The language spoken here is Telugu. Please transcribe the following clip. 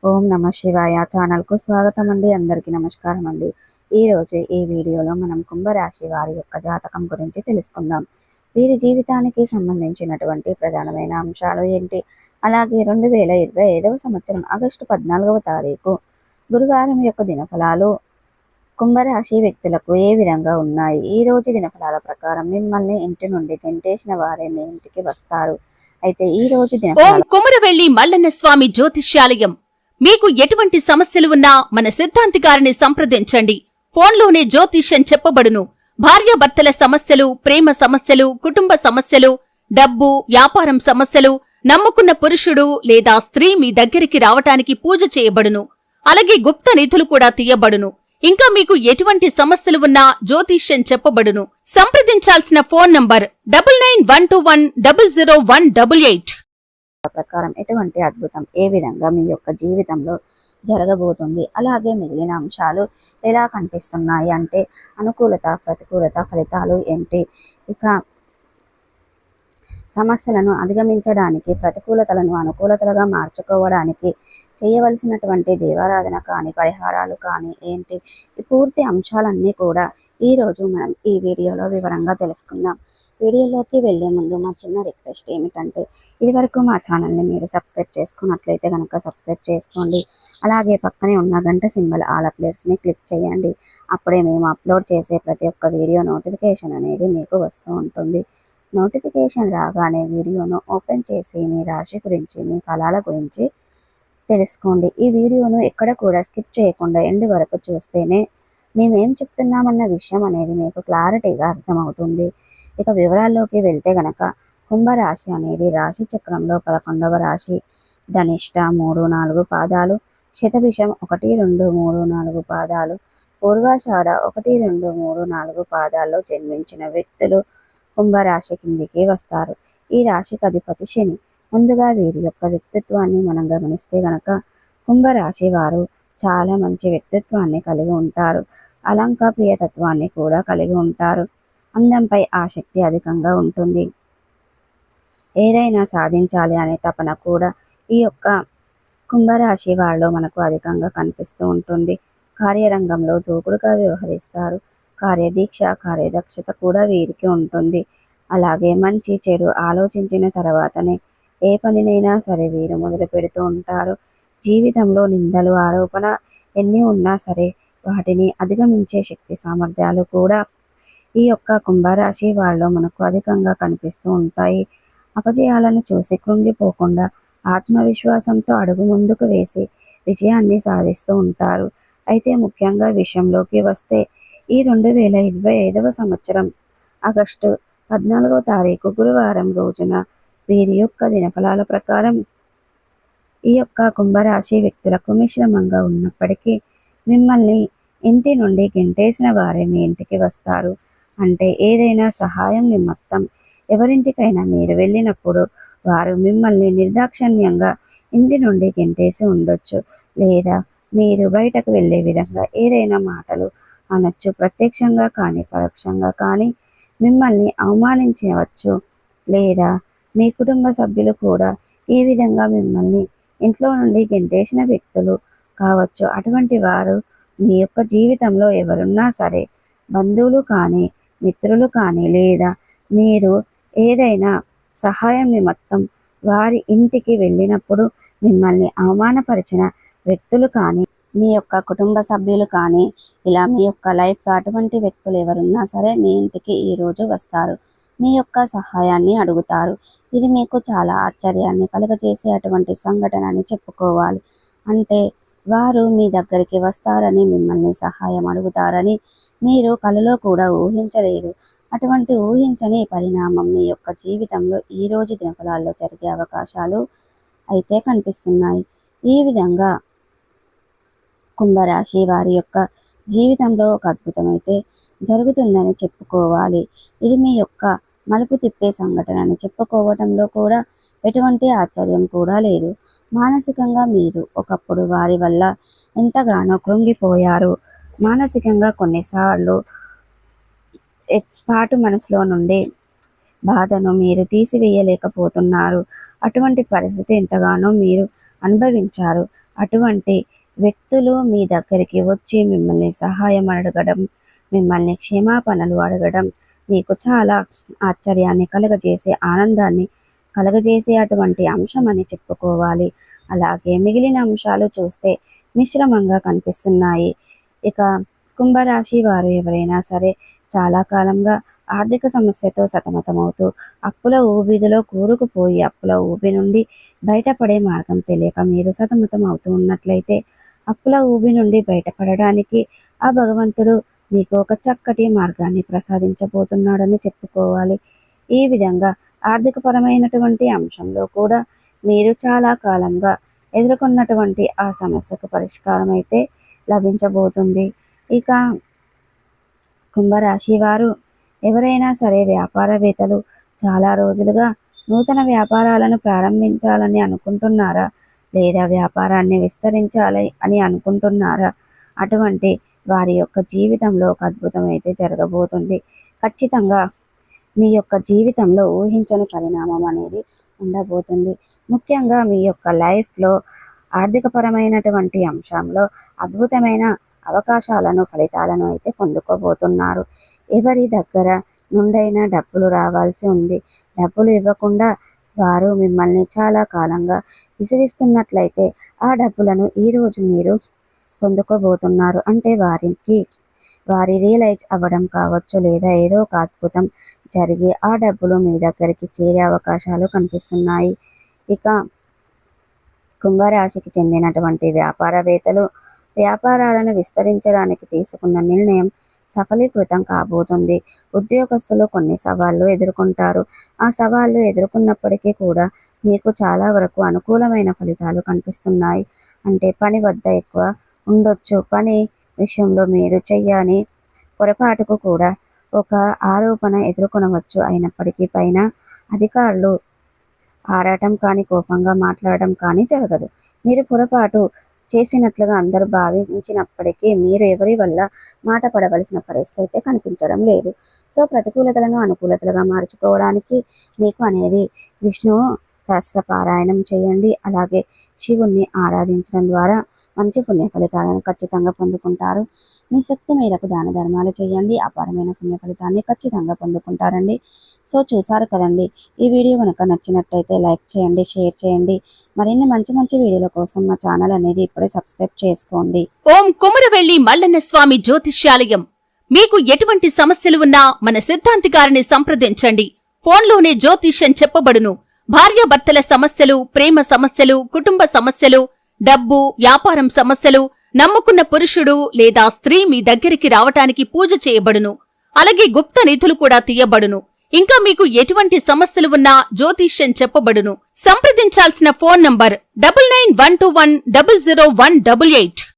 ఓం నమ శివాయ ఛానల్కు స్వాగతం అండి. అందరికీ నమస్కారం అండి. ఈరోజు ఈ వీడియోలో మనం కుంభరాశి వారి యొక్క జాతకం గురించి తెలుసుకుందాం. వీరి జీవితానికి సంబంధించినటువంటి ప్రధానమైన అంశాలు ఏంటి, అలాగే 2025వ సంవత్సరం ఆగస్టు 14వ తారీఖు గురువారం యొక్క దినఫలాలు కుంభరాశి వ్యక్తులకు ఏ విధంగా ఉన్నాయి. ఈ రోజు దినఫలాల ప్రకారం మిమ్మల్ని ఇంటి నుండి గెంటేసిన వారే మీ ఇంటికి వస్తారు. అయితే ఈ రోజు ఓం కుమరవెల్లి మల్లన్న స్వామి జ్యోతిష్యాలయం. మీకు ఎటువంటి సమస్యలు ఉన్నా మన సిద్ధాంతి గారిని సంప్రదించండి. ఫోన్లోనే జ్యోతిష్యం చెప్పబడును. భార్యాభర్తల సమస్యలు, ప్రేమ సమస్యలు, కుటుంబ సమస్యలు, డబ్బు, వ్యాపారం సమస్యలు, నమ్ముకున్న పురుషుడు లేదా స్త్రీ మీ దగ్గరికి రావటానికి పూజ చేయబడును. అలాగే గుప్త నిధులు కూడా తీయబడును. ఇంకా మీకు ఎటువంటి సమస్యలు ఉన్నా జ్యోతిష్యం చెప్పబడును. సంప్రదించాల్సిన ఫోన్ నంబర్ 9912100188. ప్రకారం ఎటువంటి అద్భుతం ఏ విధంగా మీ యొక్క జీవితంలో జరగబోతుంది, అలాగే మిగిలిన అంశాలు ఎలా కనిపిస్తున్నాయి అంటే అనుకూలత, ప్రతికూలత ఫలితాలు ఏంటి, ఇక సమస్యలను అధిగమించడానికి, ప్రతికూలతలను అనుకూలతలుగా మార్చుకోవడానికి చేయవలసినటువంటి దేవారాధన కానీ, పరిహారాలు కానీ ఏంటి, ఈ పూర్తి అంశాలన్నీ కూడా ఈరోజు మనం ఈ వీడియోలో వివరంగా తెలుసుకుందాం. వీడియోలోకి వెళ్ళే ముందు మా చిన్న రిక్వెస్ట్ ఏమిటంటే, ఇదివరకు మా ఛానల్ని మీరు సబ్స్క్రైబ్ చేసుకున్నట్లయితే కనుక సబ్స్క్రైబ్ చేసుకోండి. అలాగే పక్కనే ఉన్న గంట సింబల్ ఆల్ అప్డేట్స్ని క్లిక్ చేయండి. అప్పుడే మేము అప్లోడ్ చేసే ప్రతి ఒక్క వీడియో నోటిఫికేషన్ అనేది మీకు వస్తూ ఉంటుంది. నోటిఫికేషన్ రాగానే వీడియోను ఓపెన్ చేసి మీ రాశి గురించి, మీ ఫలాల గురించి తెలుసుకోండి. ఈ వీడియోను ఎక్కడ కూడా స్కిప్ చేయకుండా ఎండ్ వరకు చూస్తేనే మేమేం చెప్తున్నామన్న విషయం అనేది మీకు క్లారిటీగా అర్థమవుతుంది. ఇక వివరాల్లోకి వెళ్తే గనక కుంభరాశి అనేది రాశి చక్రంలో 11వ రాశి. ధనిష్ట 3-4 పాదాలు, శతభిషం 1-2-3-4 పాదాలు, పూర్వాషాఢ 1-2-3-4 పాదాల్లో జన్మించిన వ్యక్తులు కుంభరాశి కిందికి వస్తారు. ఈ రాశికి అధిపతి శని. ముందుగా వీరి యొక్క వ్యక్తిత్వాన్ని మనం గమనిస్తే గనక కుంభరాశి వారు చాలా మంచి వ్యక్తిత్వాన్ని కలిగి ఉంటారు. అలంక ప్రియతత్వాన్ని కూడా కలిగి ఉంటారు. అందంపై ఆసక్తి అధికంగా ఉంటుంది. ఏదైనా సాధించాలి అనే తపన కూడా ఈ యొక్క కుంభరాశి వారిలో మనకు అధికంగా కనిపిస్తూ ఉంటుంది. కార్యరంగంలో దూకుడుగా వ్యవహరిస్తారు. కార్యదీక్ష, కార్యదక్షత కూడా వీరికి ఉంటుంది. అలాగే మంచి చెడు ఆలోచించిన తర్వాతనే ఏ పనినైనా సరే వీరు మొదలు పెడుతూ ఉంటారు. జీవితంలో నిందలు, ఆరోపణ ఎన్ని ఉన్నా సరే వాటిని అధిగమించే శక్తి సామర్థ్యాలు కూడా ఈ యొక్క కుంభరాశి వాళ్ళలో మనకు అధికంగా కనిపిస్తూ ఉంటాయి. అపజయాలను చూసి కృంగిపోకుండా ఆత్మవిశ్వాసంతో అడుగు ముందుకు వేసి విజయాన్ని సాధిస్తూ ఉంటారు. అయితే ముఖ్యంగా విషయంలోకి వస్తే ఈ 2025వ సంవత్సరం ఆగస్టు 14వ తారీఖు గురువారం రోజున వీరి యొక్క దినఫలాల ప్రకారం ఈ యొక్క కుంభరాశి వ్యక్తులకు మిశ్రమంగా ఉన్నప్పటికీ మిమ్మల్ని ఇంటి నుండి గెంటేసిన వారే మీ ఇంటికి వస్తారు. అంటే ఏదైనా సహాయం నిమిత్తం ఎవరింటికైనా మీరు వెళ్ళినప్పుడు వారు మిమ్మల్ని నిర్దాక్షిణ్యంగా ఇంటి నుండి గెంటేసి ఉండొచ్చు, లేదా మీరు బయటకు వెళ్ళే విధంగా ఏదైనా మాటలు అనొచ్చు. ప్రత్యక్షంగా కానీ పరోక్షంగా కానీ మిమ్మల్ని అవమానించవచ్చు, లేదా మీ కుటుంబ సభ్యులు కూడా ఈ విధంగా మిమ్మల్ని ఇంట్లో నుండి గెంటేసిన వ్యక్తులు కావచ్చు. అటువంటి వారు మీ యొక్క జీవితంలో ఎవరున్నా సరే, బంధువులు కానీ, మిత్రులు కానీ, లేదా మీరు ఏదైనా సహాయం నిమిత్తం వారి ఇంటికి వెళ్ళినప్పుడు మిమ్మల్ని అవమానపరిచిన వ్యక్తులు కానీ, మీ యొక్క కుటుంబ సభ్యులు కానీ, ఇలా మీ యొక్క లైఫ్లో అటువంటి వ్యక్తులు ఎవరున్నా సరే మీ ఇంటికి ఈరోజు వస్తారు. మీ యొక్క సహాయాన్ని అడుగుతారు. ఇది మీకు చాలా ఆశ్చర్యాన్ని కలుగజేసే అటువంటి సంఘటన అని చెప్పుకోవాలి. అంటే వారు మీ దగ్గరికి వస్తారని, మిమ్మల్ని సహాయం అడుగుతారని మీరు కలలో కూడా ఊహించలేదు. అటువంటి ఊహించని పరిణామం మీ యొక్క జీవితంలో ఈరోజు దినఫలాల్లో జరిగే అవకాశాలు అయితే కనిపిస్తున్నాయి. ఈ విధంగా కుంభరాశి వారి యొక్క జీవితంలో ఒక అద్భుతమైతే జరుగుతుందని చెప్పుకోవాలి. ఇది మీ యొక్క మలుపు తిప్పే సంఘటన అని చెప్పుకోవటంలో కూడా ఎటువంటి ఆశ్చర్యం కూడా లేదు. మానసికంగా మీరు ఒకప్పుడు వారి వల్ల ఎంతగానో కృంగిపోయారు. మానసికంగా కొన్నిసార్లు పాటు మనసులో నుండి బాధను మీరు తీసివేయలేకపోతున్నారు. అటువంటి పరిస్థితి ఎంతగానో మీరు అనుభవించారు. అటువంటి వ్యక్తులు మీ దగ్గరికి వచ్చి మిమ్మల్ని సహాయం అడగడం, మిమ్మల్ని క్షమాపణలు అడగడం మీకు చాలా ఆశ్చర్యాన్ని కలుగజేసే, ఆనందాన్ని కలుగజేసే అటువంటి అంశం అని చెప్పుకోవాలి. అలాగే మిగిలిన అంశాలు చూస్తే మిశ్రమంగా కనిపిస్తున్నాయి. ఇక కుంభరాశి వారు ఎవరైనా సరే చాలా కాలంగా ఆర్థిక సమస్యతో సతమతమవుతూ అప్పుల ఊబిదిలో కూరుకుపోయి అప్పుల ఊబి నుండి బయటపడే మార్గం తెలియక మీరు సతమతం అవుతూ ఉన్నట్లయితే, అప్పుల ఊబి నుండి బయటపడడానికి ఆ భగవంతుడు మీకు ఒక చక్కటి మార్గాన్ని ప్రసాదించబోతున్నాడని చెప్పుకోవాలి. ఈ విధంగా ఆర్థికపరమైనటువంటి అంశంలో కూడా మీరు చాలా కాలంగా ఎదుర్కొన్నటువంటి ఆ సమస్యకు పరిష్కారం అయితే లభించబోతుంది. ఇక కుంభరాశి వారు ఎవరైనా సరే వ్యాపారవేత్తలు చాలా రోజులుగా నూతన వ్యాపారాలను ప్రారంభించాలని అనుకుంటున్నారా, లేదా వ్యాపారాన్ని విస్తరించాలి అని అనుకుంటున్నారా? అటువంటి వారి యొక్క జీవితంలో ఒక అద్భుతం అయితే జరగబోతుంది. ఖచ్చితంగా మీ యొక్క జీవితంలో ఊహించని పరిణామం అనేది ఉండబోతుంది. ముఖ్యంగా మీ యొక్క లైఫ్లో ఆర్థికపరమైనటువంటి అంశంలో అద్భుతమైన అవకాశాలను, ఫలితాలను అయితే పొందుకోబోతున్నారు. ఎవరి దగ్గర నుండైనా డబ్బులు రావాల్సి ఉంది, డబ్బులు ఇవ్వకుండా వారు మిమ్మల్ని చాలా కాలంగా విసిగిస్తున్నట్లయితే ఆ డబ్బులను ఈరోజు మీరు పొందుకోబోతున్నారు. అంటే వారి రియలైజ్ అవ్వడం కావచ్చు, లేదా ఏదో ఒక అద్భుతం జరిగి ఆ డబ్బులు మీ దగ్గరికి చేరే అవకాశాలు కనిపిస్తున్నాయి. ఇక కుంభరాశికి చెందినటువంటి వ్యాపారవేత్తలు వ్యాపారాలను విస్తరించడానికి తీసుకున్న నిర్ణయం సఫలీకృతం కాబోతుంది. ఉద్యోగస్తులు కొన్ని సవాళ్లు ఎదుర్కొంటారు. ఆ సవాళ్లు ఎదుర్కొన్నప్పటికీ కూడా మీకు చాలా వరకు అనుకూలమైన ఫలితాలు కనిపిస్తున్నాయి. అంటే పని వద్ద ఎక్కువ ఉండొచ్చు, పని విషయంలో మీరు చెయ్యని పొరపాటుకు కూడా ఒక ఆరోపణ ఎదుర్కొనవచ్చు. అయినప్పటికీ పైన అధికారులు ఆరాటం కానీ, కోపంగా మాట్లాడడం కానీ జరగదు. మీరు పొరపాటు చేసినట్లుగా అందరూ భావించినప్పటికీ మీరు ఎవరి వల్ల మాట పడవలసిన పరిస్థితి అయితే కనిపించడం లేదు. సో ప్రతికూలతలను అనుకూలతలుగా మార్చుకోవడానికి మీకు అనేది విష్ణువు సహస్రపారాయణం చేయండి. అలాగే శివుణ్ణి ఆరాధించడం ద్వారా మంచి పుణ్య ఫలితాలను ఖచ్చితంగా పొందుకుంటారు. మీ శక్తి మేరకు దాన ధర్మాలు చేయండి, అపారమైన పుణ్య ఫలితాన్ని ఖచ్చితంగా పొందుకుంటారండి. సో చూసారు కదండి, ఈ వీడియో కనుక నచ్చినట్టయితే లైక్ చేయండి, షేర్ చేయండి. మరిన్ని మంచి మంచి వీడియోల కోసం మా ఛానల్ అనేది ఇప్పుడే సబ్స్క్రైబ్ చేసుకోండి. ఓం కొమరవెల్లి మల్లన్న స్వామి జ్యోతిష్యాలయం. మీకు ఎటువంటి సమస్యలు ఉన్నా మన సిద్ధాంతి గారిని సంప్రదించండి. ఫోన్లోనే జ్యోతిష్యం చెప్పబడును. భార్యాభర్తల సమస్యలు, ప్రేమ సమస్యలు, కుటుంబ సమస్యలు, డబ్బు, వ్యాపారం సమస్యలు, నమ్ముకున్న పురుషుడు లేదా స్త్రీ మీ దగ్గరికి రావటానికి పూజ చేయబడును. అలాగే గుప్త నిధులు కూడా తీయబడును. ఇంకా మీకు ఎటువంటి సమస్యలు ఉన్నా జ్యోతిష్యం చెప్పబడును. సంప్రదించాల్సిన ఫోన్ నంబర్ 9912100188.